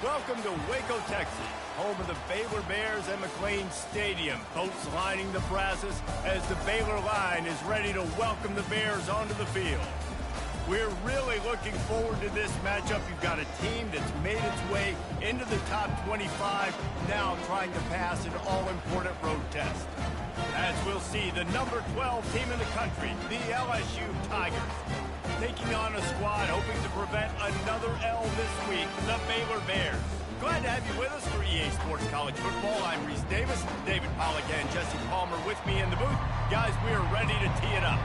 Welcome to Waco, Texas, home of the Baylor Bears and McLean Stadium. Boats lining the brasses as the Baylor line is ready to welcome the Bears onto the field. We're really looking forward to this matchup. You've got a team that's made its way into the top 25, now trying to pass an all-important road test. As we'll see, the number 12 team in the country, the LSU Tigers, taking on a squad hoping to prevent another L this week, the Baylor Bears. Glad to have you with us for EA Sports College Football. I'm Reese Davis, David Pollack and Jesse Palmer with me in the booth. Guys, we are ready to tee it up.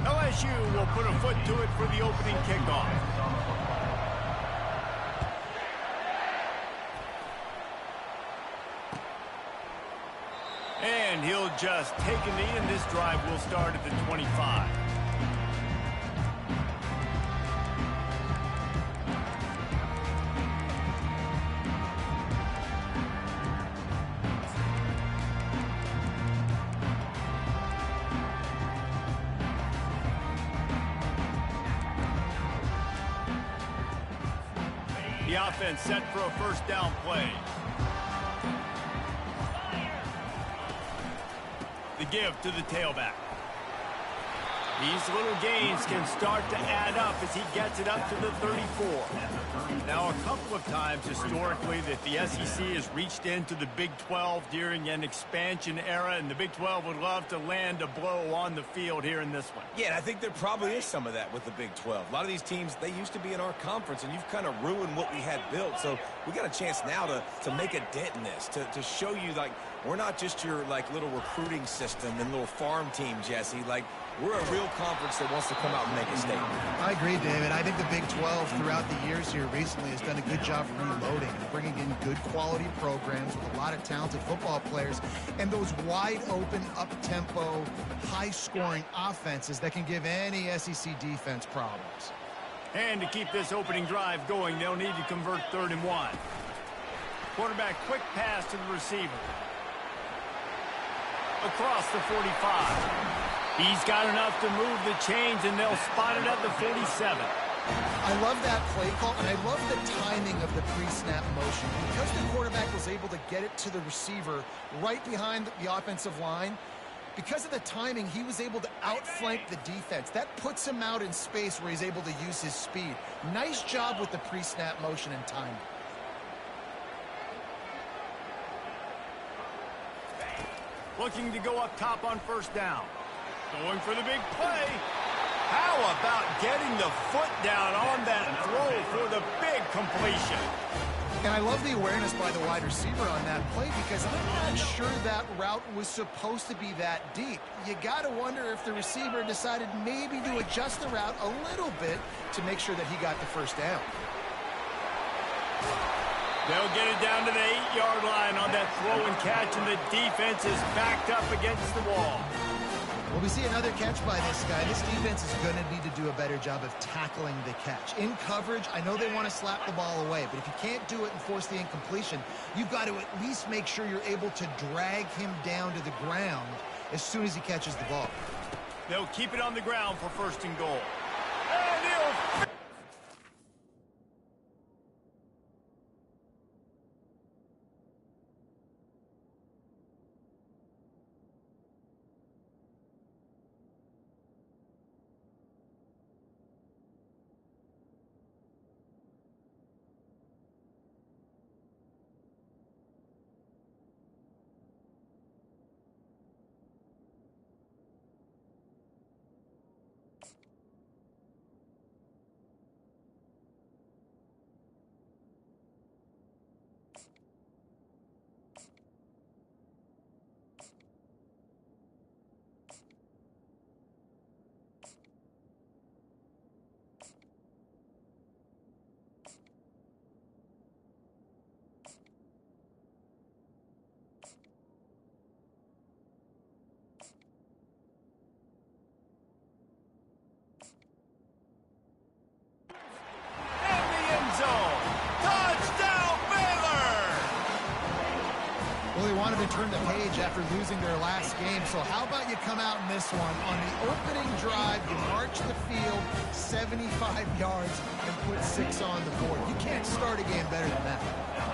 LSU will put a foot to it for the opening kickoff. And he'll just take a knee, and this drive will start at the 25. The offense set for a first down play. The give to the tailback. These little gains can start to add up as he gets it up to the 34. Now, a couple of times historically that the SEC has reached into the Big 12 during an expansion era, and the Big 12 would love to land a blow on the field here in this one. Yeah, and I think there probably is some of that with the Big 12. A lot of these teams, they used to be in our conference, and you've kind of ruined what we had built. So we got a chance now to make a dent in this, to show you, like, we're not just your, like, little recruiting system and little farm team, Jesse. Like, we're a real conference that wants to come out and make a statement. I agree, David. I think the Big 12 throughout the years here recently has done a good job reloading and bringing in good quality programs with a lot of talented football players and those wide open, up-tempo, high-scoring offenses that can give any SEC defense problems. And to keep this opening drive going, they'll need to convert 3rd and 1. Quarterback quick pass to the receiver. Across the 45. He's got enough to move the chains, and they'll spot it at the 47. I love that play call, and I love the timing of the pre-snap motion. Because the quarterback was able to get it to the receiver right behind the offensive line, because of the timing, he was able to outflank the defense. That puts him out in space where he's able to use his speed. Nice job with the pre-snap motion and timing. Looking to go up top on first down. Going for the big play. How about getting the foot down on that throw for the big completion? And I love the awareness by the wide receiver on that play because I'm not sure that route was supposed to be that deep. You got to wonder if the receiver decided maybe to adjust the route a little bit to make sure that he got the first down. They'll get it down to the 8-yard line on that throw and catch, and the defense is backed up against the wall. Well, we see another catch by this guy. This defense is going to need to do a better job of tackling the catch. In coverage, I know they want to slap the ball away, but if you can't do it and force the incompletion, you've got to at least make sure you're able to drag him down to the ground as soon as he catches the ball. They'll keep it on the ground for 1st and goal. And he'll... wanted to turn the page after losing their last game. So how about you come out in this one? On the opening drive, you march the field 75 yards and put 6 on the board. You can't start a game better than that.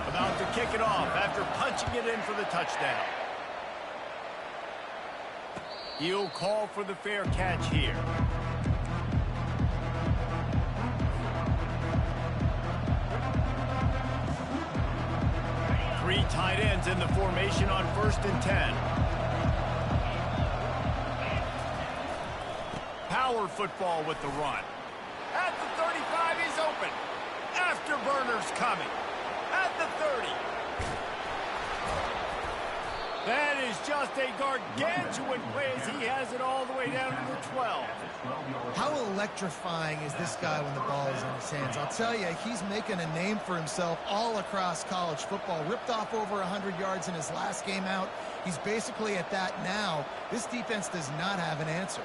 About to kick it off after punching it in for the touchdown. He'll call for the fair catch here. Three tight ends in the formation on 1st and 10. Power football with the run. At the 35, he's open. Afterburner's coming. At the 30. That is just a gargantuan play as he has it all the way down to the 12. How electrifying is this guy when the ball is in his hands? I'll tell you, he's making a name for himself all across college football. Ripped off over 100 yards in his last game out. He's basically at that now. This defense does not have an answer.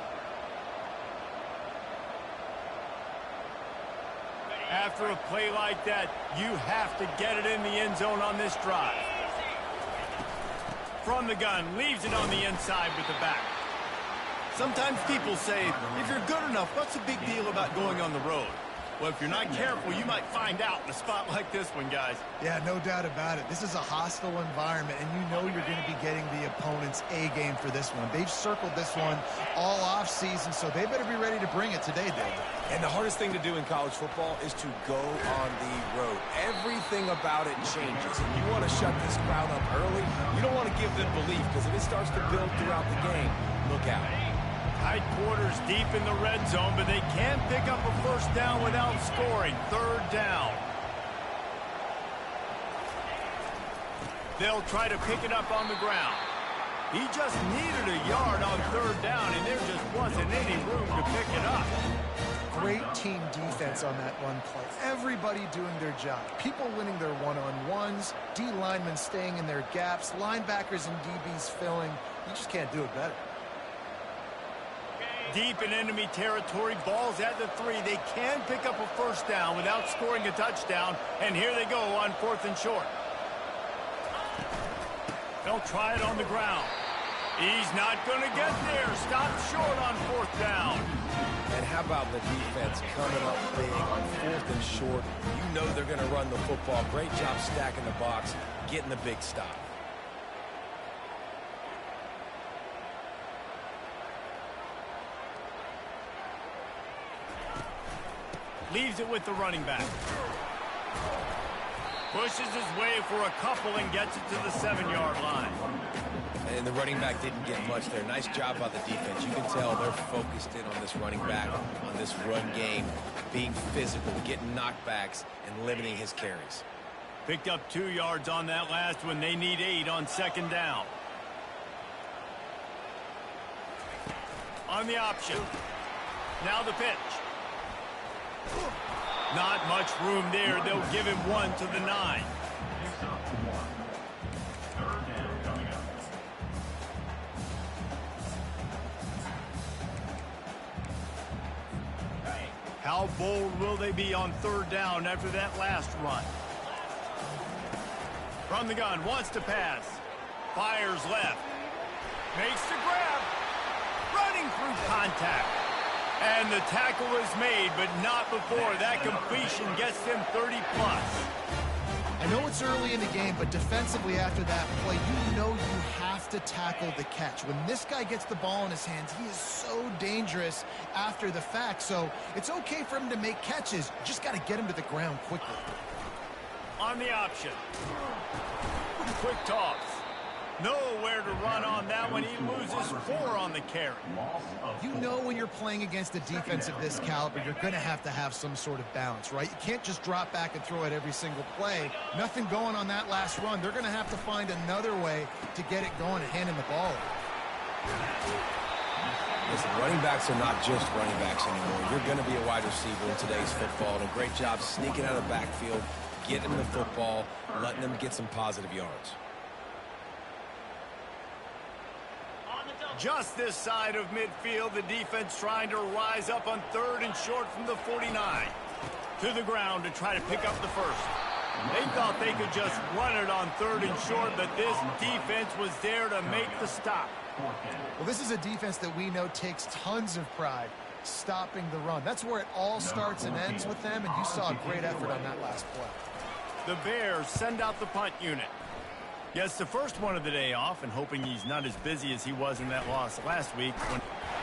After a play like that, you have to get it in the end zone on this drive. From the gun, leaves it on the inside with the back. Sometimes people say, if you're good enough, what's the big deal about going on the road? Well, if you're not careful, you might find out in a spot like this one, guys. Yeah, no doubt about it. This is a hostile environment, and you know you're going to be getting the opponent's A game for this one. They've circled this one all offseason, so they better be ready to bring it today, Dave. And the hardest thing to do in college football is to go on the road. Everything about it changes. And you want to shut this crowd up early. You don't want to give them belief, because if it starts to build throughout the game, look out. Tight quarters deep in the red zone, but they can't pick up a first down without scoring. 3rd down. They'll try to pick it up on the ground. He just needed a yard on 3rd down, and there just wasn't any room to pick it up. Great team defense on that run play. Everybody doing their job. People winning their one-on-ones, D linemen staying in their gaps, linebackers and DBs filling. You just can't do it better. Deep in enemy territory, balls at the 3. They can pick up a first down without scoring a touchdown, and here they go on 4th and short. They'll try it on the ground. He's not going to get there. Stopped short on 4th down. And how about the defense coming up big on 4th and short? You know they're going to run the football. Great job stacking the box, getting the big stop. Leaves it with the running back. Pushes his way for a couple and gets it to the 7-yard line. And the running back didn't get much there. Nice job by the defense. You can tell they're focused in on this running back, on this run game, being physical, getting knockbacks, and limiting his carries. Picked up 2 yards on that last one. They need 8 on 2nd down. On the option. Now the pitch. Not much room there. They'll give him 1 to the 9. How bold will they be on 3rd down after that last run? From the gun, wants to pass. Fires left. Makes the grab. Running through contact. And the tackle is made, but not before. That completion gets them 30-plus. I know it's early in the game, but defensively after that play, you know you have to tackle the catch. When this guy gets the ball in his hands, he is so dangerous after the fact. So it's okay for him to make catches. You just got to get him to the ground quickly. On the option. Quick toss. Nowhere to run on that one. He loses 4 on the carry. You know when you're playing against a defense of this caliber, you're going to have some sort of balance, right? You can't just drop back and throw it every single play. Nothing going on that last run. They're going to have to find another way to get it going and hand him the ball. Listen, running backs are not just running backs anymore. You're going to be a wide receiver in today's football. And a great job sneaking out of the backfield, getting them the football, letting them get some positive yards. Just this side of midfield, the defense trying to rise up on 3rd and short from the 49. To the ground to try to pick up the first. They thought they could just run it on 3rd and short, but this defense was there to make the stop. Well, this is a defense that we know takes tons of pride stopping the run. That's where it all starts and ends with them, and you saw a great effort on that last play. The Bears send out the punt unit. Gets the first one of the day off, and hoping he's not as busy as he was in that loss last week.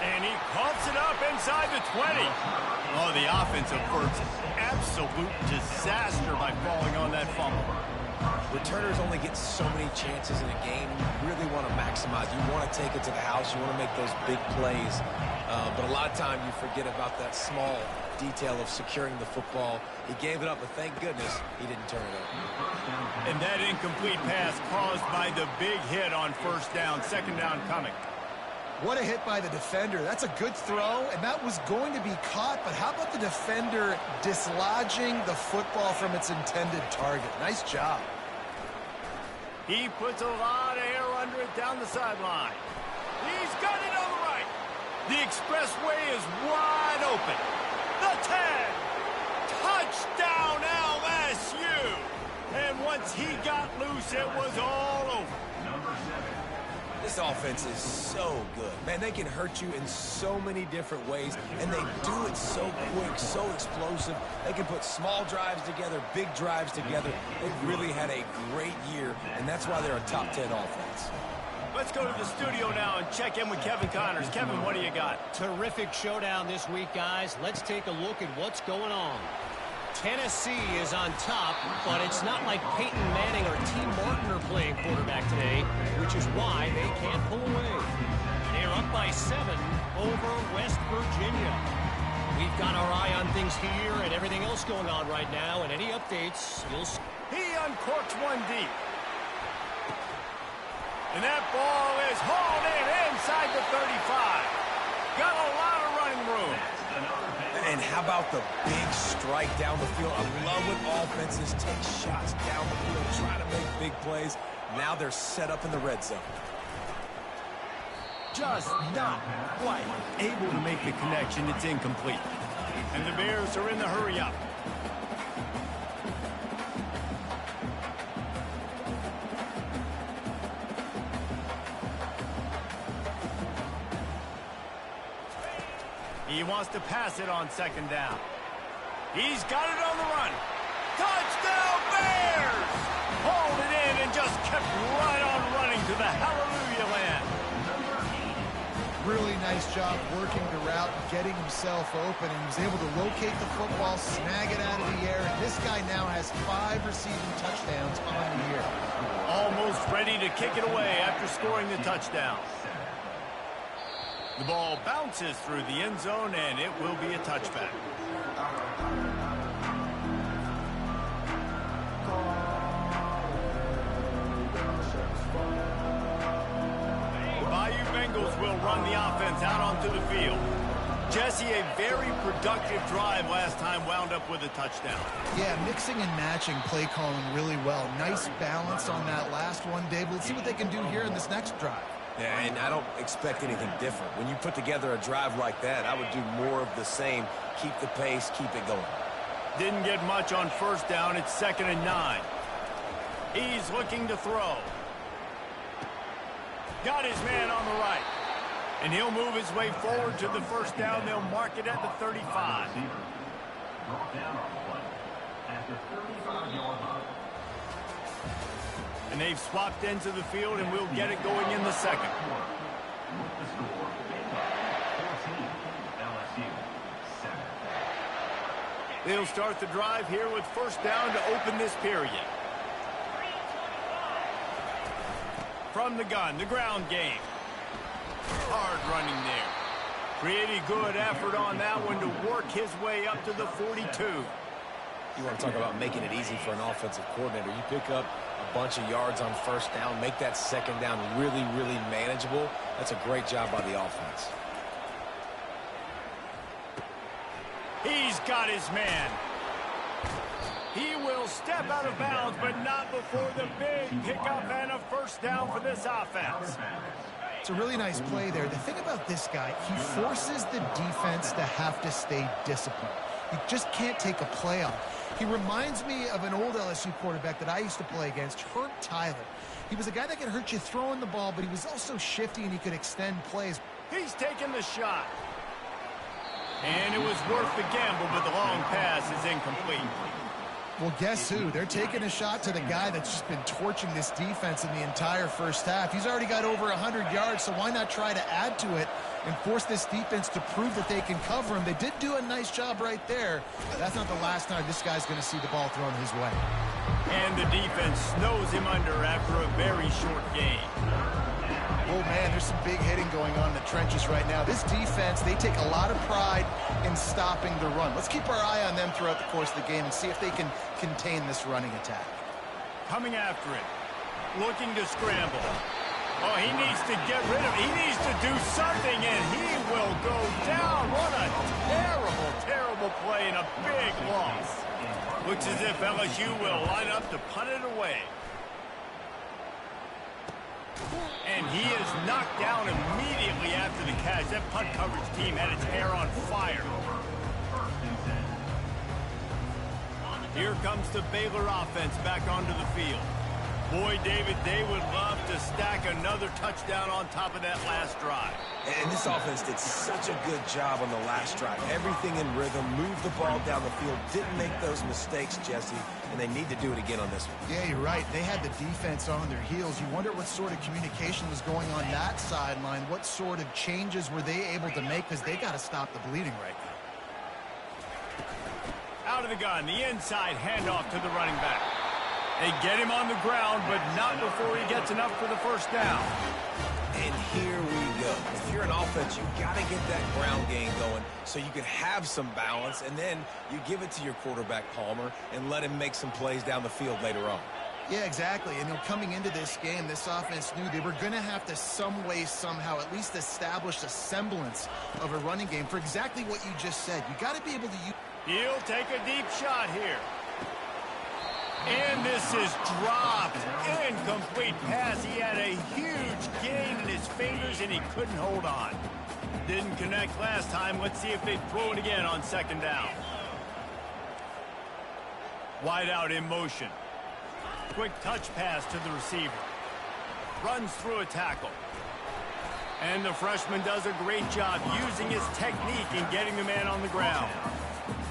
And he pumps it up inside the 20. Oh, the offensive effort's absolute disaster by falling on that fumble. Returners only get so many chances in a game. You really want to maximize. You want to take it to the house. You want to make those big plays. But a lot of time you forget about that small detail of securing the football. He gave it up, but thank goodness he didn't turn it over. And that incomplete pass caused by the big hit on 1st down. 2nd down coming. What a hit by the defender. That's a good throw, and that was going to be caught, but how about the defender dislodging the football from its intended target? Nice job. He puts a lot of air under it down the sideline. He's got it on the right. The expressway is wide open. The 10. Touchdown LSU. And once he got loose, it was all over. This offense is so good. Man, they can hurt you in so many different ways, and they do it so quick, so explosive. They can put small drives together, big drives together. They've really had a great year, and that's why they're a top 10 offense. Let's go to the studio now and check in with Kevin Connors. Kevin, what do you got? Terrific showdown this week, guys. Let's take a look at what's going on. Tennessee is on top, but it's not like Peyton Manning or T. Martin are playing quarterback today, which is why they can't pull away. They're up by 7 over West Virginia. We've got our eye on things here and everything else going on right now, and any updates, you'll see. He uncorks one deep. And that ball is hauled in inside the 35. Got a lot of running room. And how about the big strike down the field? I love when offenses take shots down the field, try to make big plays. Now they're set up in the red zone. Just not quite able to make the connection. It's incomplete. And the Bears are in the hurry-up. He wants to pass it on 2nd down. He's got it on the run. Touchdown Bears! Hauled it in and just kept right on running to the hallelujah land. Really nice job working the route and getting himself open, and he was able to locate the football, snag it out of the air, and this guy now has 5 receiving touchdowns on the year. Almost ready to kick it away after scoring the touchdown. The ball bounces through the end zone, and it will be a touchback. The Bayou Bengals will run the offense out onto the field. Jesse, a very productive drive last time wound up with a touchdown. Yeah, mixing and matching play calling really well. Nice balance on that last one, Dave. Let's see what they can do here in this next drive. Yeah, and I don't expect anything different. When you put together a drive like that, I would do more of the same. Keep the pace, keep it going. Didn't get much on 1st down. It's 2nd and 9. He's looking to throw. Got his man on the right. And he'll move his way forward to the 1st down. They'll mark it at the 35. And they've swapped ends of the field, and we'll get it going in the 2nd. They'll start the drive here with 1st down to open this period. From the gun, the ground game. Hard running there. Pretty good effort on that one to work his way up to the 42. You want to talk about making it easy for an offensive coordinator. You pick up a bunch of yards on 1st down, make that 2nd down really, really manageable. That's a great job by the offense. He's got his man. He will step out of bounds, but not before the big pickup and a 1st down for this offense. It's a really nice play there. The thing about this guy, he forces the defense to have to stay disciplined. You just can't take a play on. He reminds me of an old LSU quarterback that I used to play against, Herb Tyler. He was a guy that could hurt you throwing the ball, but he was also shifty and he could extend plays. He's taking the shot. And it was worth the gamble, but the long pass is incomplete. Well, guess who? They're taking a shot to the guy that's just been torching this defense in the entire first half. He's already got over 100 yards, so why not try to add to it and force this defense to prove that they can cover him? They did do a nice job right there. That's not the last time this guy's going to see the ball thrown his way. And the defense snows him under after a very short game. Oh, man, there's some big hitting going on in the trenches right now. This defense, they take a lot of pride in stopping the run. Let's keep our eye on them throughout the course of the game and see if they can contain this running attack. Coming after it. Looking to scramble. Oh, he needs to get rid of it. He needs to do something, and he will go down. What a terrible, terrible play and a big loss. Looks as if LSU will line up to punt it away. And he is knocked down immediately after the catch. That punt coverage team had its hair on fire. Here comes the Baylor offense back onto the field. Boy, David, they would love to stack another touchdown on top of that last drive. And this offense did such a good job on the last drive. Everything in rhythm, moved the ball down the field, didn't make those mistakes, Jesse, and they need to do it again on this one. Yeah, you're right. They had the defense on their heels. You wonder what sort of communication was going on that sideline. What sort of changes were they able to make, because they got to stop the bleeding right now. Out of the gun, the inside handoff to the running back. They get him on the ground, but not before he gets enough for the first down. And here we go. If you're an offense, you got to get that ground game going so you can have some balance, and then you give it to your quarterback, Palmer, and let him make some plays down the field later on. Yeah, exactly. And coming into this game, this offense knew they were going to have to some way, somehow, at least establish a semblance of a running game for exactly what you just said. You got to be able to use... He'll take a deep shot here. And this is dropped. Incomplete pass. He had a huge gain in his fingers, and he couldn't hold on. Didn't connect last time. Let's see if they throw it again on second down. Wide out in motion. Quick touch pass to the receiver. Runs through a tackle. And the freshman does a great job using his technique and getting the man on the ground.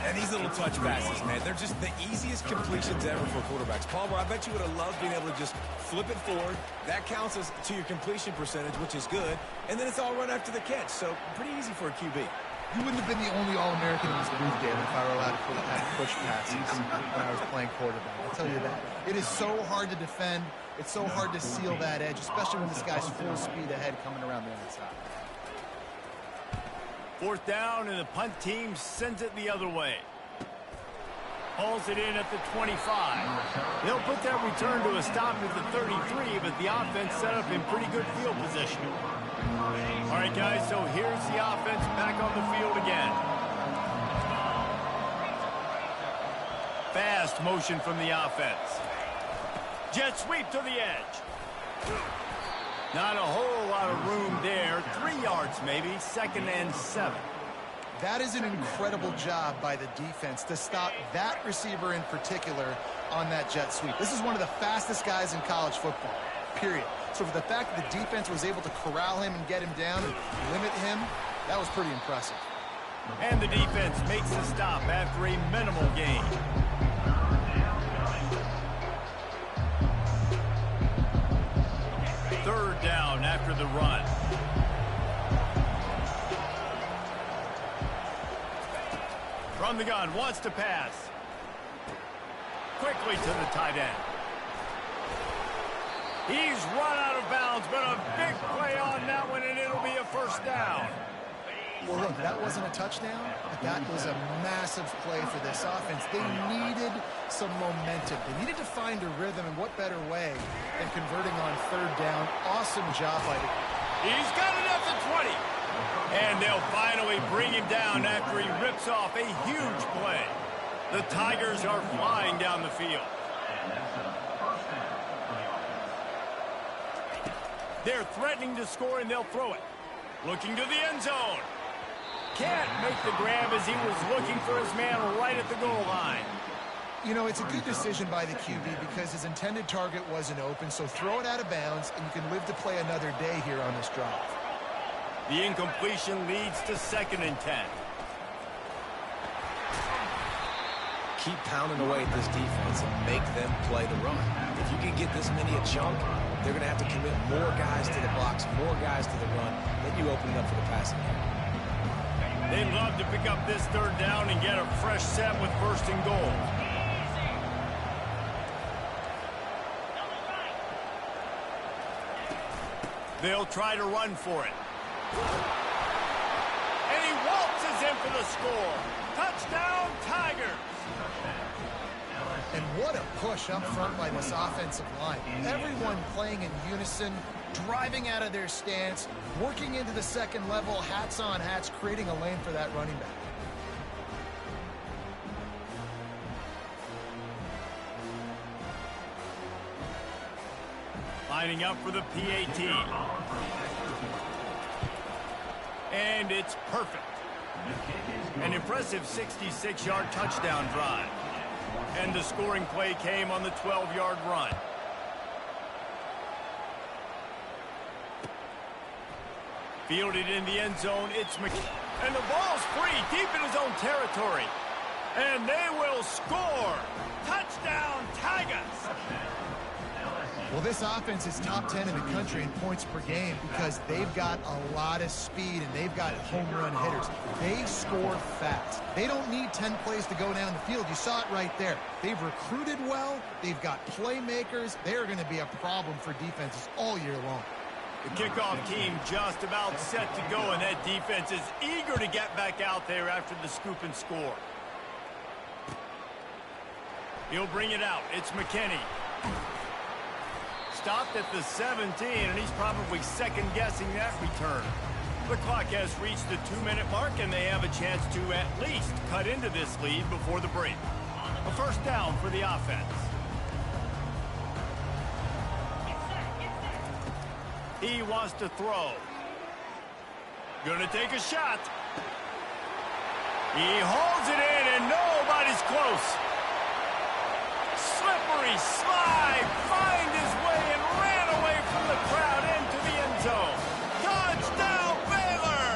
And these little touch passes, man, they're just the easiest completions ever for quarterbacks. Palmer, I bet you would have loved being able to just flip it forward. That counts as to your completion percentage, which is good. And then it's all run after the catch, so pretty easy for a QB. You wouldn't have been the only All-American in this booth, David, if I were allowed to push passes when I was playing quarterback. I'll tell you that. It is so hard to defend. It's so hard to seal that edge, especially when this guy's full speed ahead coming around the outside. Fourth down, and the punt team sends it the other way. Hauls it in at the 25. They'll put that return to a stop at the 33, but the offense set up in pretty good field position. All right, guys, so here's the offense back on the field again. Fast motion from the offense. Jet sweep to the edge. Not a whole lot of room there. 3 yards maybe, 2nd and 7. That is an incredible job by the defense to stop that receiver in particular on that jet sweep. This is one of the fastest guys in college football, period. So for the fact that the defense was able to corral him and get him down and limit him, that was pretty impressive. And the defense makes the stop after a minimal gain. Third down after the run. From the gun, wants to pass. Quickly to the tight end. He's run out of bounds, but a big play on that one, and it'll be a first down. Well, look, that wasn't a touchdown, but that was a massive play for this offense. They needed some momentum. They needed to find a rhythm, and what better way than converting on third down. Awesome job by the... He's got it at the 20. And they'll finally bring him down after he rips off a huge play. The Tigers are flying down the field. They're threatening to score, and they'll throw it. Looking to the end zone. can't make the grab as he was looking for his man right at the goal line. You know, it's a good decision by the QB because his intended target wasn't open, so throw it out of bounds, and you can live to play another day here on this drive. The incompletion leads to 2nd and 10. Keep pounding away at this defense and make them play the run. If you can get this many a chunk, they're going to have to commit more guys to the box, more guys to the run. Then you open it up for the passing game. They'd love to pick up this 3rd down and get a fresh set with 1st and goal. They'll try to run for it. And he waltzes in for the score. Touchdown, Tigers! And what a push up front by this offensive line. Everyone playing in unison, driving out of their stance, working into the 2nd level, hats on hats, creating a lane for that running back. Lining up for the PAT. And it's perfect. An impressive 66-yard touchdown drive. And the scoring play came on the 12-yard run. Fielded in the end zone, it's and the ball's free deep in his own territory. And they will score. Touchdown, Tigers! Well, this offense is top 10 in the country in points per game because they've got a lot of speed and they've got home run hitters. They score fast. They don't need 10 plays to go down the field. You saw it right there. They've recruited well. They've got playmakers. They're going to be a problem for defenses all year long. The kickoff team just about set to go, and that defense is eager to get back out there after the scoop and score. He'll bring it out. It's McKinney. Stopped at the 17, and he's probably second-guessing that return. The clock has reached the 2-minute mark, and they have a chance to at least cut into this lead before the break. A 1st down for the offense. He wants to throw. Gonna take a shot. He holds it in, and nobody's close. Slippery slide, find his way and ran away from the crowd into the end zone. Touchdown, Baylor!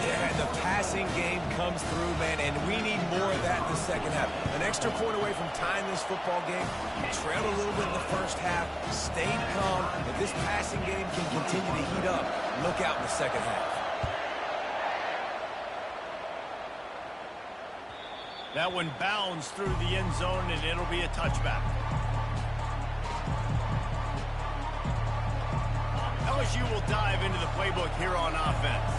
Yeah, the passing game comes through, man, and we need more of that in the 2nd half. An extra point away from tying this football game. We trailed a little bit in the 1st half, stayed calm. If this passing game can continue to heat up, look out in the 2nd half. That one bounds through the end zone, and it'll be a touchback. LSU will dive into the playbook here on offense.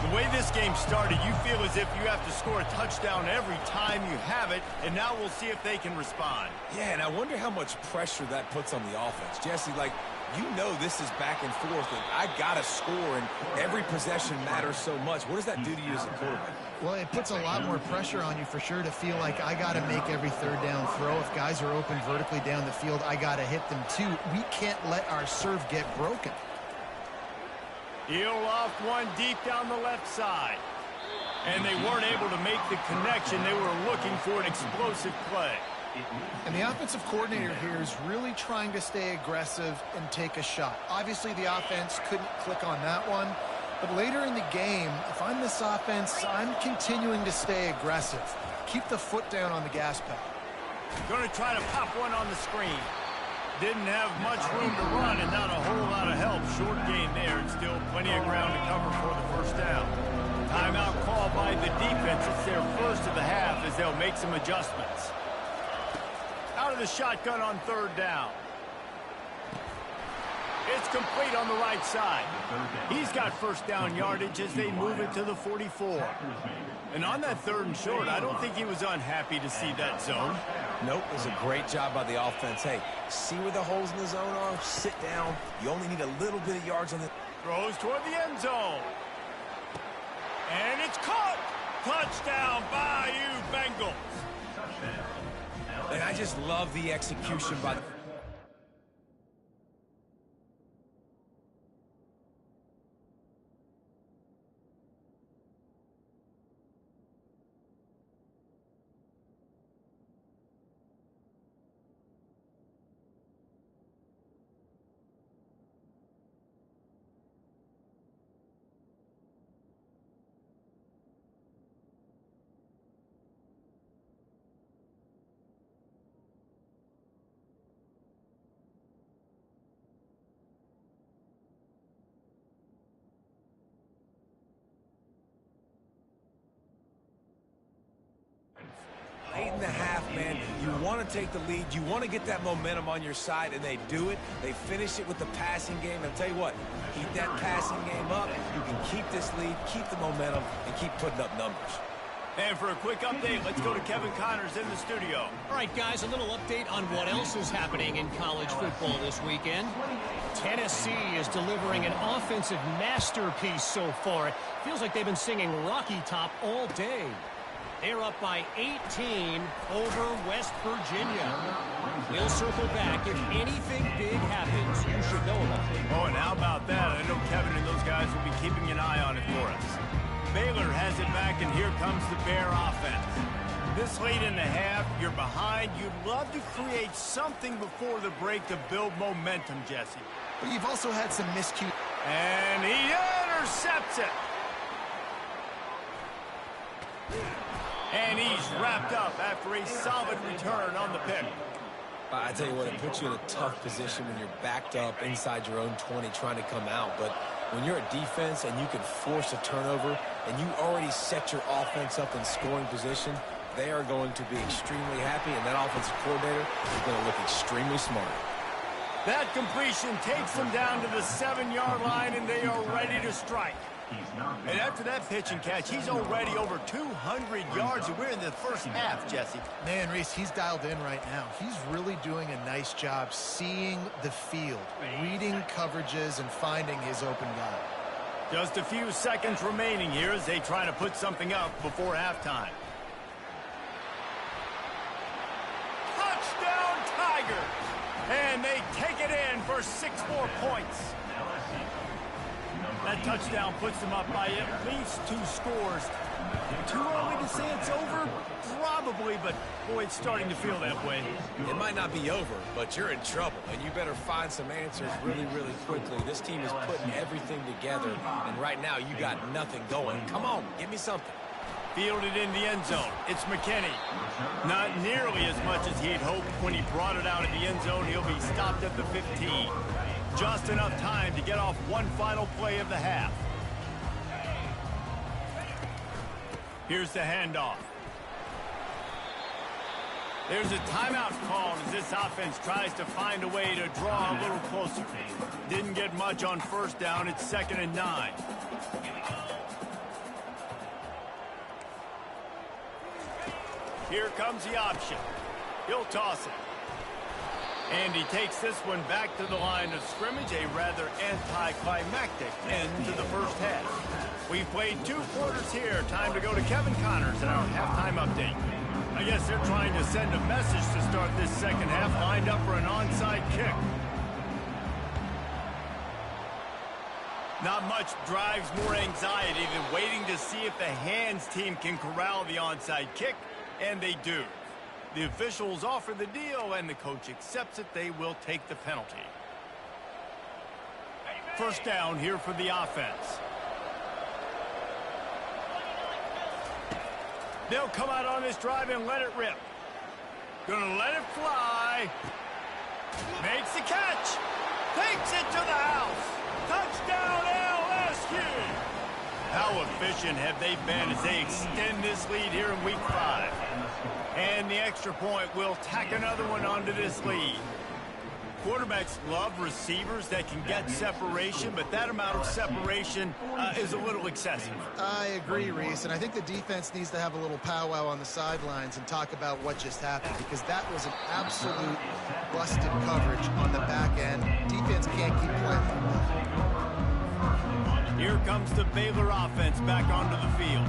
The way this game started, you feel as if you have to score a touchdown every time you have it, and now we'll see if they can respond. Yeah, and I wonder how much pressure that puts on the offense. Jesse, like, you know this is back and forth, and I got to score, and every possession matters so much. What does that do to you as a quarterback? Well, it puts a lot more pressure on you for sure to feel like I got to make every 3rd down throw. If guys are open vertically down the field, I got to hit them too. We can't let our serve get broken. He'll loft one deep down the left side. And they weren't able to make the connection. They were looking for an explosive play. And the offensive coordinator here is really trying to stay aggressive and take a shot. Obviously, the offense couldn't click on that one. But later in the game, if I'm this offense, I'm continuing to stay aggressive. Keep the foot down on the gas pedal. Going to try to pop one on the screen. Didn't have much room to run and not a whole lot of help. Short gain there and still plenty of ground to cover for the 1st down. Timeout called by the defense. It's their 1st of the half as they'll make some adjustments. Out of the shotgun on 3rd down. It's complete on the right side. He's got 1st down yardage as they move it to the 44. And on that 3rd and short, I don't think he was unhappy to see that zone. Nope, it was a great job by the offense. Hey, see where the holes in the zone are? Sit down. You only need a little bit of yards on the... Throws toward the end zone. And it's caught. Touchdown, Bayou Bengals. And I just love the execution by... want to take the lead. You want to get that momentum on your side, and they do it. They finish it with the passing game. And I'll tell you what, keep that passing game up. You can keep this lead, keep the momentum, and keep putting up numbers. And for a quick update, let's go to Kevin Connors in the studio. All right, guys, a little update on what else is happening in college football this weekend. Tennessee is delivering an offensive masterpiece so far. It feels like they've been singing Rocky Top all day. They're up by 18 over West Virginia. We'll circle back. If anything big happens, you should know about it. Oh, and how about that? I know Kevin and those guys will be keeping an eye on it for us. Baylor has it back, and here comes the Bear offense. This late in the half, you're behind. You'd love to create something before the break to build momentum, Jesse. But you've also had some miscues. And he intercepts it. And he's wrapped up after a solid return on the pick. I tell you what, it puts you in a tough position when you're backed up inside your own 20 trying to come out. But when you're a defense and you can force a turnover and you already set your offense up in scoring position, they are going to be extremely happy, and that offensive coordinator is going to look extremely smart. That completion takes them down to the 7-yard line, and they are ready to strike. And after that pitch and catch, he's already over 200 yards, and we're in the first half, Jesse. Man, Reese, he's dialed in right now. He's really doing a nice job seeing the field, reading coverages, and finding his open guy. Just a few seconds remaining here as they try to put something up before halftime. Touchdown, Tigers! And they take it in for 6 more points. That touchdown puts them up by at least 2 scores. Too early to say it's over? Probably, but boy, it's starting to feel that way. It might not be over, but you're in trouble, and you better find some answers really, really quickly. This team is putting everything together, and right now you got nothing going. Come on, give me something. Fielded in the end zone. It's McKinney. Not nearly as much as he'd hoped when he brought it out of the end zone. He'll be stopped at the 15. Just enough time to get off one final play of the half. Here's the handoff. There's a timeout called as this offense tries to find a way to draw a little closer. Didn't get much on first down. It's 2nd and 9. Here comes the option. He'll toss it. And he takes this one back to the line of scrimmage, a rather anticlimactic end to the first half. We've played 2 quarters here. Time to go to Kevin Connors in our halftime update. I guess they're trying to send a message to start this second half, lined up for an onside kick. Not much drives more anxiety than waiting to see if the hands team can corral the onside kick, and they do. The officials offer the deal, and the coach accepts it. They will take the penalty. First down here for the offense. They'll come out on this drive and let it rip. Gonna let it fly. Makes the catch. Takes it to the house. Touchdown, LSU. How efficient have they been as they extend this lead here in week 5? And the extra point will tack another one onto this lead. Quarterbacks love receivers that can get separation, but that amount of separation is a little excessive. I agree, Reese, and I think the defense needs to have a little powwow on the sidelines and talk about what just happened, because that was an absolute busted coverage on the back end. Defense can't keep playing like that. Here comes the Baylor offense back onto the field.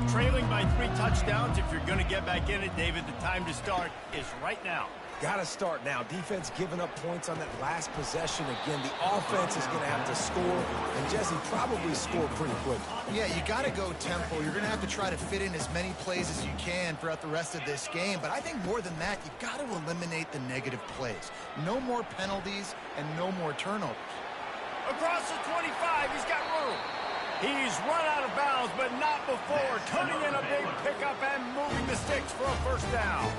Trailing by 3 touchdowns. If you're going to get back in it, David, the time to start is right now. Got to start now. Defense giving up points on that last possession. Again, the offense is going to have to score, and Jesse probably score pretty quick. Yeah, you got to go tempo. You're going to have to try to fit in as many plays as you can throughout the rest of this game. But I think more than that, you got to eliminate the negative plays. No more penalties and no more turnovers. Across the 25, he's got room. He's run out of bounds, but not before turning in a big pickup and moving the sticks for a first down.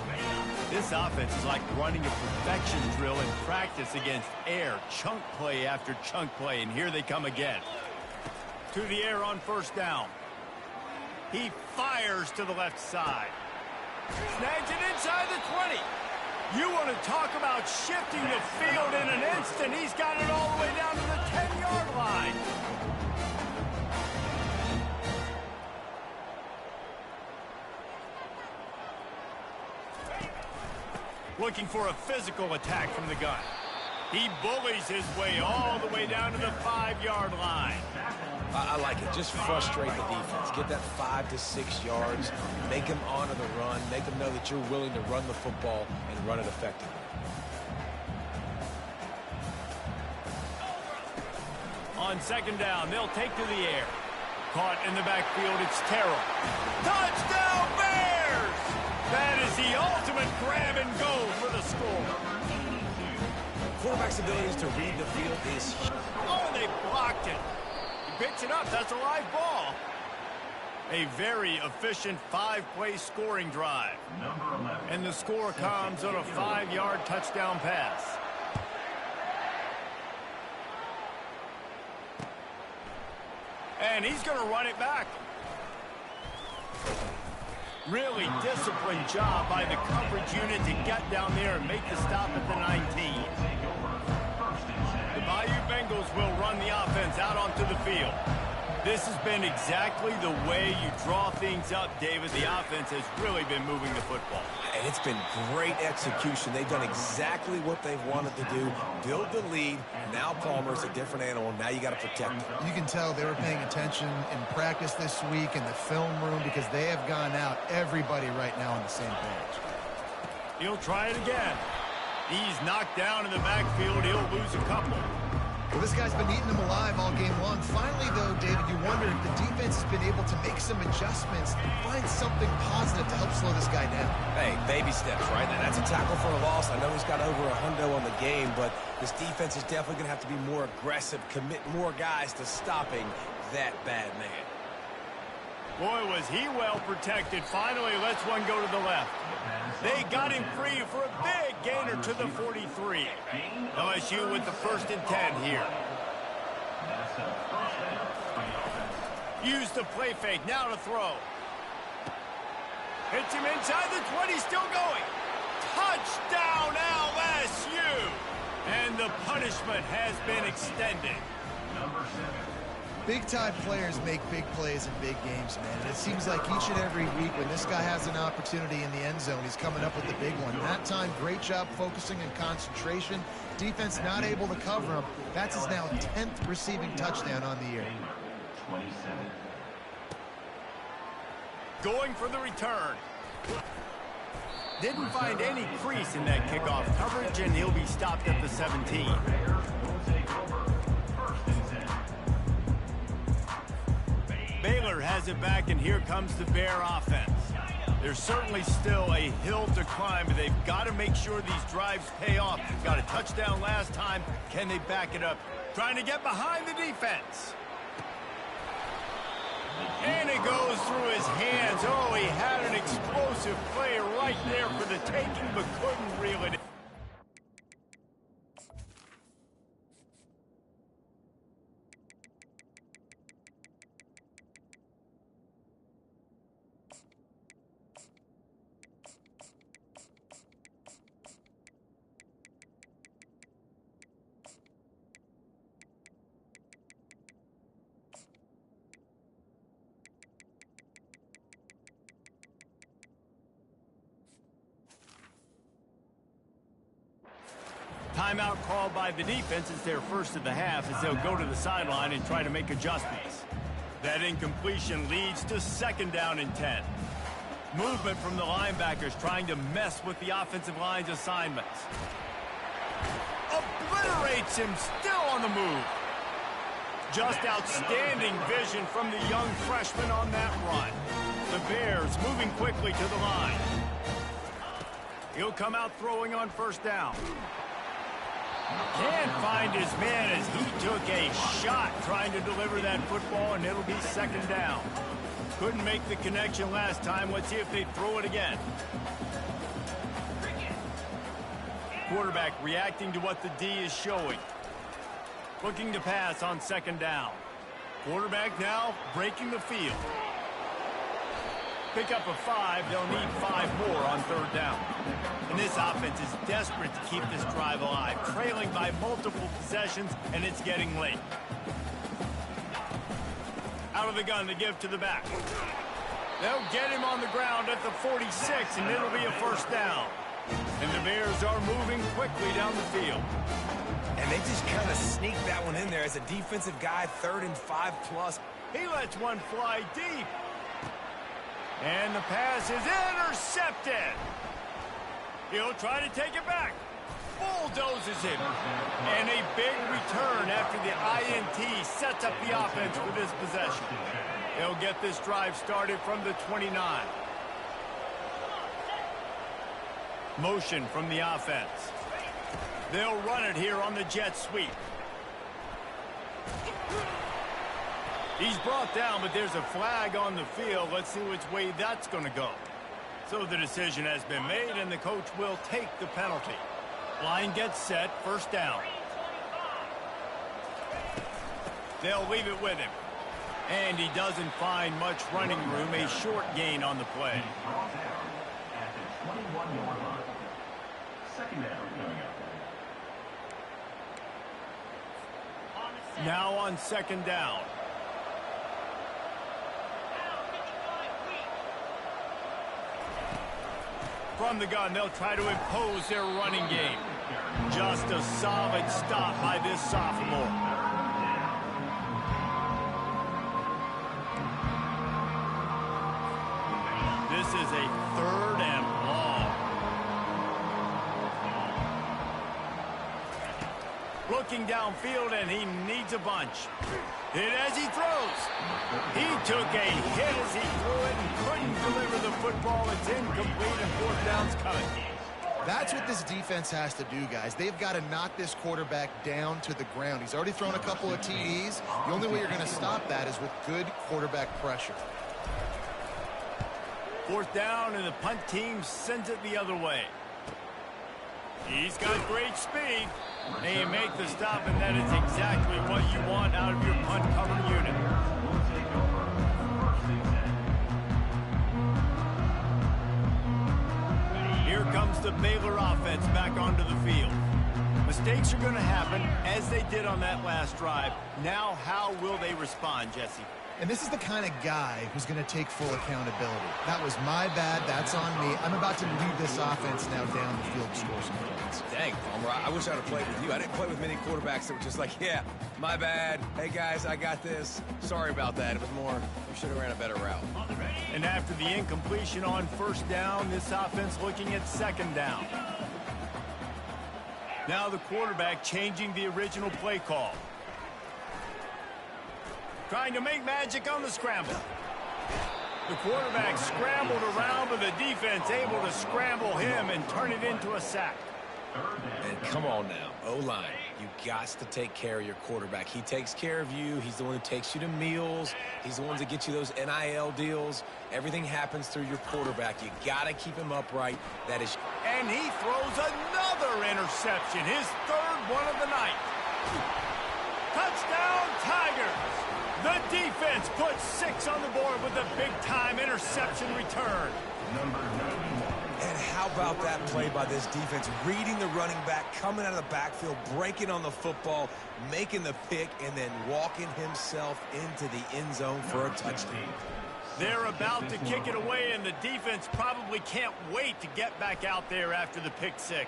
This offense is like running a perfection drill in practice against air, chunk play after chunk play, and here they come again. To the air on first down. He fires to the left side. Snags it inside the 20. You want to talk about shifting the field in an instant. He's got it all the way down to the 10-yard line. Looking for a physical attack from the gun. He bullies his way all the way down to the 5-yard line. I like it. Just frustrate the defense. Get that 5 to 6 yards. Make them honor the run. Make them know that you're willing to run the football and run it effectively. On second down, they'll take to the air. Caught in the backfield, it's Terrell. Touchdown, Bears! That is the ultimate grab and go for the score. Quarterback's abilities to read the field is huge. Oh, they blocked it. He picks it up. That's a live ball. A very efficient 5-play scoring drive. And the score comes on a 5-yard touchdown pass. And he's going to run it back. Really disciplined job by the coverage unit to get down there and make the stop at the 19. The Bayou Bengals will run the offense out onto the field. This has been exactly the way you draw things up, David. The offense has really been moving the football. And it's been great execution. They've done exactly what they've wanted to do. Build the lead. Now Palmer's a different animal. Now you got to protect him. You can tell they were paying attention in practice this week in the film room because they have gone out, everybody right now on the same page. He'll try it again. He's knocked down in the backfield. He'll lose a couple. Well, this guy's been eating them alive all game long. Finally, though, David, you wonder if the defense has been able to make some adjustments, find something positive to help slow this guy down. Hey, baby steps, right? And that's a tackle for a loss. I know he's got over a hundo on the game, but this defense is definitely going to have to be more aggressive, commit more guys to stopping that bad man. Boy, was he well protected. Finally lets one go to the left. They got him free for a big gainer to the 43. LSU with the 1st and 10 here. Use the play fake, now to throw. Hits him inside the 20, still going. Touchdown, LSU! And the punishment has been extended. Big-time players make big plays in big games, man. And it seems like each and every week when this guy has an opportunity in the end zone, he's coming up with the big one. That time, great job focusing and concentration. Defense not able to cover him. That's his now 10th receiving touchdown on the year. Going for the return. Didn't find any crease in that kickoff coverage, and he'll be stopped at the 17. Baylor has it back, and here comes the Bear offense. There's certainly still a hill to climb, but they've got to make sure these drives pay off. Got a touchdown last time. Can they back it up? Trying to get behind the defense. And it goes through his hands. Oh, he had an explosive play right there for the taking, but couldn't reel it in. Timeout called by the defense. It's their first of the half as they'll go to the sideline and try to make adjustments. That incompletion leads to 2nd down and 10. Movement from the linebackers trying to mess with the offensive line's assignments. Obliterates him, still on the move. Just outstanding vision from the young freshman on that run. The Bears moving quickly to the line. He'll come out throwing on 1st down. Can't find his man as he took a shot trying to deliver that football, and it'll be 2nd down. Couldn't make the connection last time. Let's see if they throw it again. Quarterback reacting to what the D is showing. Looking to pass on 2nd down. Quarterback now breaking the field. pick up a 5, they'll need 5 more on 3rd down. And this offense is desperate to keep this drive alive, trailing by multiple possessions, and it's getting late. Out of the gun to give to the back. They'll get him on the ground at the 46, and it'll be a 1st down. And the Bears are moving quickly down the field. And they just kind of sneaked that one in there as a defensive guy, 3rd and 5+. He lets one fly deep. And the pass is intercepted. He'll try to take it back. Bulldozes him. And a big return after the INT sets up the offense with this possession. They'll get this drive started from the 29. Motion from the offense. They'll run it here on the jet sweep. He's brought down, but there's a flag on the field. Let's see which way that's going to go. So the decision has been made, and the coach will take the penalty. Line gets set, 1st down. They'll leave it with him. And he doesn't find much running room, a short gain on the play. Now on 2nd down. From the gun, they'll try to impose their running game. Just a solid stop by this sophomore. This is a 3rd and long. Looking downfield, and he needs a bunch. Hit as he throws. He took a hit as he threw it and couldn't deliver the football. It's incomplete, and 4th down's coming. That's what this defense has to do, guys. They've got to knock this quarterback down to the ground. He's already thrown a couple of TDs. The only way you're going to stop that is with good quarterback pressure. 4th down, and the punt team sends it the other way. He's got great speed. They make the stop, and that is exactly what you want out of your punt cover unit. Here comes the Baylor offense back onto the field. Mistakes are going to happen, as they did on that last drive. Now, how will they respond, Jesse? And this is the kind of guy who's going to take full accountability. That was my bad. That's on me. I'm about to lead this offense now down the field to score some points. Dang, Palmer, I wish I'd have played with you. I didn't play with many quarterbacks that were just like, yeah, my bad. Hey, guys, I got this. Sorry about that. It was more, you should have ran a better route. And after the incompletion on 1st down, this offense looking at 2nd down. Now the quarterback changing the original play call. Trying to make magic on the scramble. The quarterback scrambled around, but the defense able to scramble him and turn it into a sack. And come on now, O-line, you got to take care of your quarterback. He takes care of you. He's the one who takes you to meals. He's the one that gets you those NIL deals. Everything happens through your quarterback. You got to keep him upright. That is. And he throws another interception, his 3rd one of the night. Touchdown, Tigers! The defense puts 6 on the board with a big-time interception return. And how about that play by this defense? Reading the running back, coming out of the backfield, breaking on the football, making the pick, and then walking himself into the end zone for a touchdown. They're about to kick it away, and the defense probably can't wait to get back out there after the pick 6.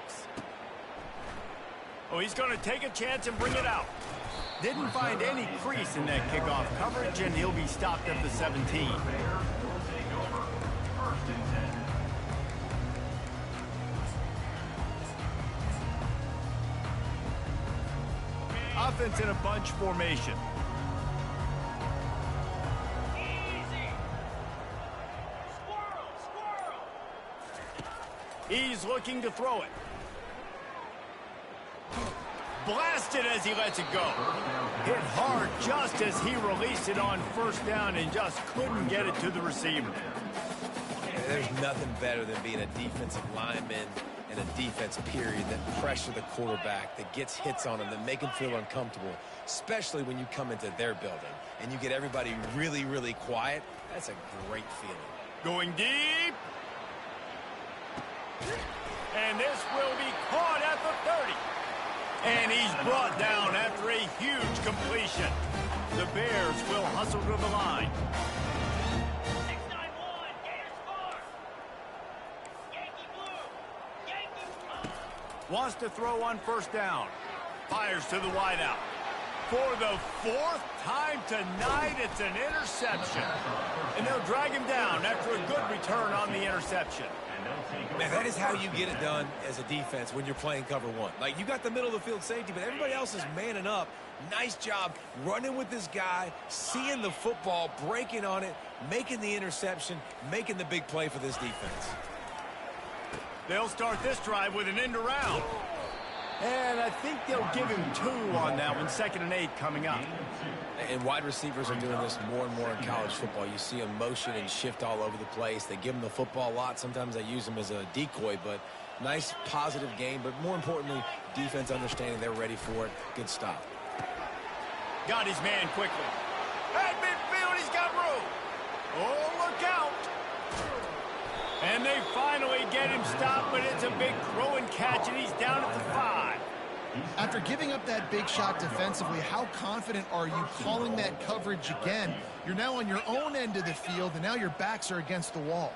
Oh, he's going to take a chance and bring it out. Didn't find any crease in that kickoff coverage, and he'll be stopped at the 17. Offense in a bunch formation. He's looking to throw it. Blasted as he lets it go. Hit hard just as he released it on 1st down and just couldn't get it to the receiver. There's nothing better than being a defensive lineman and a defense period that pressure the quarterback, that gets hits on him, that make him feel uncomfortable, especially when you come into their building and you get everybody really, really quiet. That's a great feeling. Going deep. And this will be caught at the 30. And he's brought down after a huge completion. The Bears will hustle to the line. 691, Gators score. Yankee blue. Yankee blue. Wants to throw on first down. Fires to the wideout. For the 4th time tonight, it's an interception. And they'll drag him down after a good return on the interception. Man, that is how you get it done as a defense when you're playing cover one. Like, you got the middle of the field safety, but everybody else is manning up. Nice job running with this guy, seeing the football, breaking on it, making the interception, making the big play for this defense. They'll start this drive with an end around. And I think they'll give him 2 on that one. 2nd and 8 coming up. And wide receivers are doing this more and more in college football. You see them motion and shift all over the place. They give them the football a lot. Sometimes they use them as a decoy, but nice, positive game. But more importantly, defense understanding they're ready for it. Good stop. Got his man quickly. At midfield, he's got room. Oh, look out. And they finally get him stopped, but it's a big throw and catch, and he's down at the 5. After giving up that big shot defensively, how confident are you calling that coverage again? You're now on your own end of the field, and now your backs are against the wall.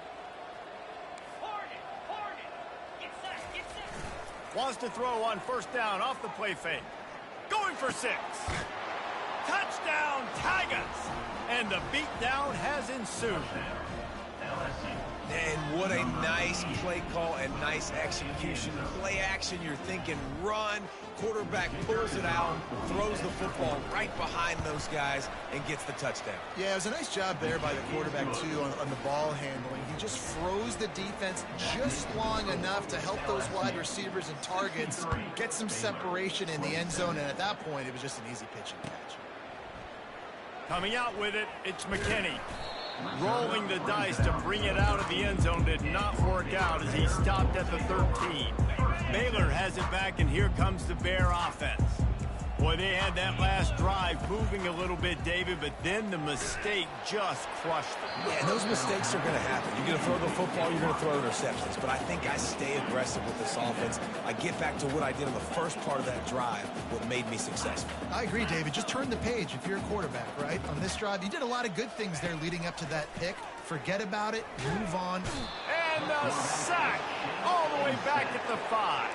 Get set. Wants to throw on first down off the play fake. Going for 6. Touchdown, Tigers! And the beatdown has ensued. And what a nice play call and nice execution. Play action, you're thinking run. Quarterback pulls it out, throws the football right behind those guys, and gets the touchdown. Yeah, it was a nice job there by the quarterback, too, on the ball handling. He just froze the defense just long enough to help those wide receivers and targets get some separation in the end zone, and at that point, it was just an easy pitch and catch. Coming out with it, it's McKinney. Rolling the dice to bring it out of the end zone did not work out as he stopped at the 13. Baylor has it back, and here comes the Bear offense. Boy, they had that last drive moving a little bit, David, but then the mistake just crushed them. Yeah, and those mistakes are going to happen. You're going to throw the football, you're going to throw interceptions. But I think I stay aggressive with this offense. I get back to what I did on the first part of that drive, what made me successful. I agree, David. Just turn the page if you're a quarterback, right? On this drive, you did a lot of good things there leading up to that pick. Forget about it. Move on. And the sack all the way back at the 5.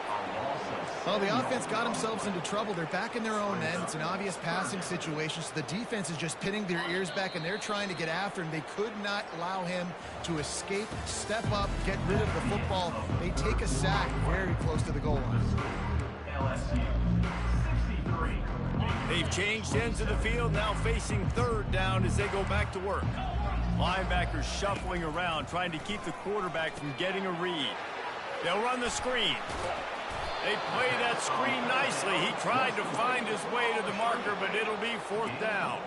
Well, the offense got themselves into trouble. They're back in their own end. It's an obvious passing situation, so the defense is just pinning their ears back, and they're trying to get after him. They could not allow him to escape, step up, get rid of the football. They take a sack very close to the goal line. They've changed ends of the field, now facing 3rd down as they go back to work. Linebackers shuffling around, trying to keep the quarterback from getting a read. They'll run the screen. They play that screen nicely. He tried to find his way to the marker, but it'll be 4th down.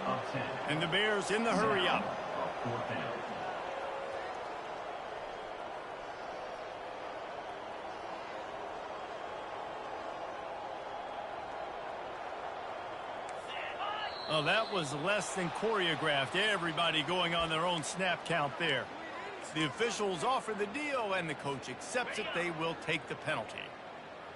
And the Bears in the hurry-up. Oh, that was less than choreographed. Everybody going on their own snap count there. The officials offer the deal, and the coach accepts it. They will take the penalty.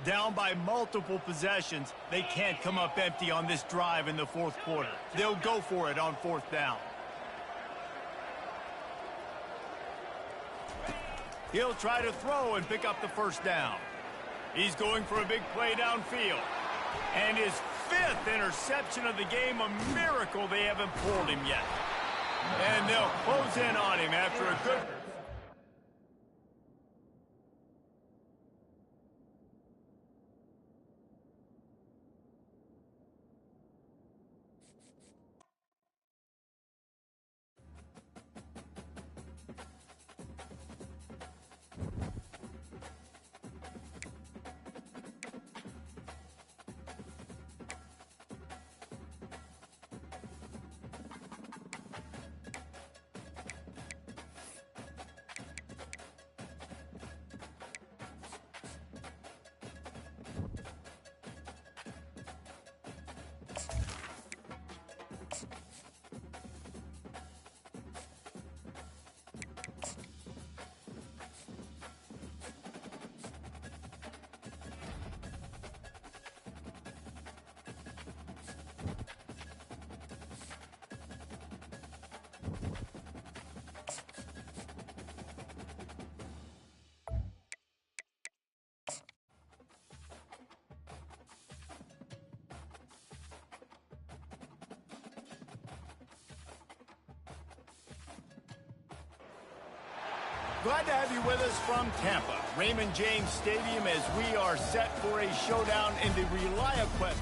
Down by multiple possessions, they can't come up empty on this drive in the 4th quarter. They'll go for it on 4th down. He'll try to throw and pick up the first down. He's going for a big play downfield. And his 5th interception of the game, a miracle they haven't pulled him yet. And they'll close in on him after a good... Glad to have you with us from Tampa, Raymond James Stadium, as we are set for a showdown in the Reliant Quest.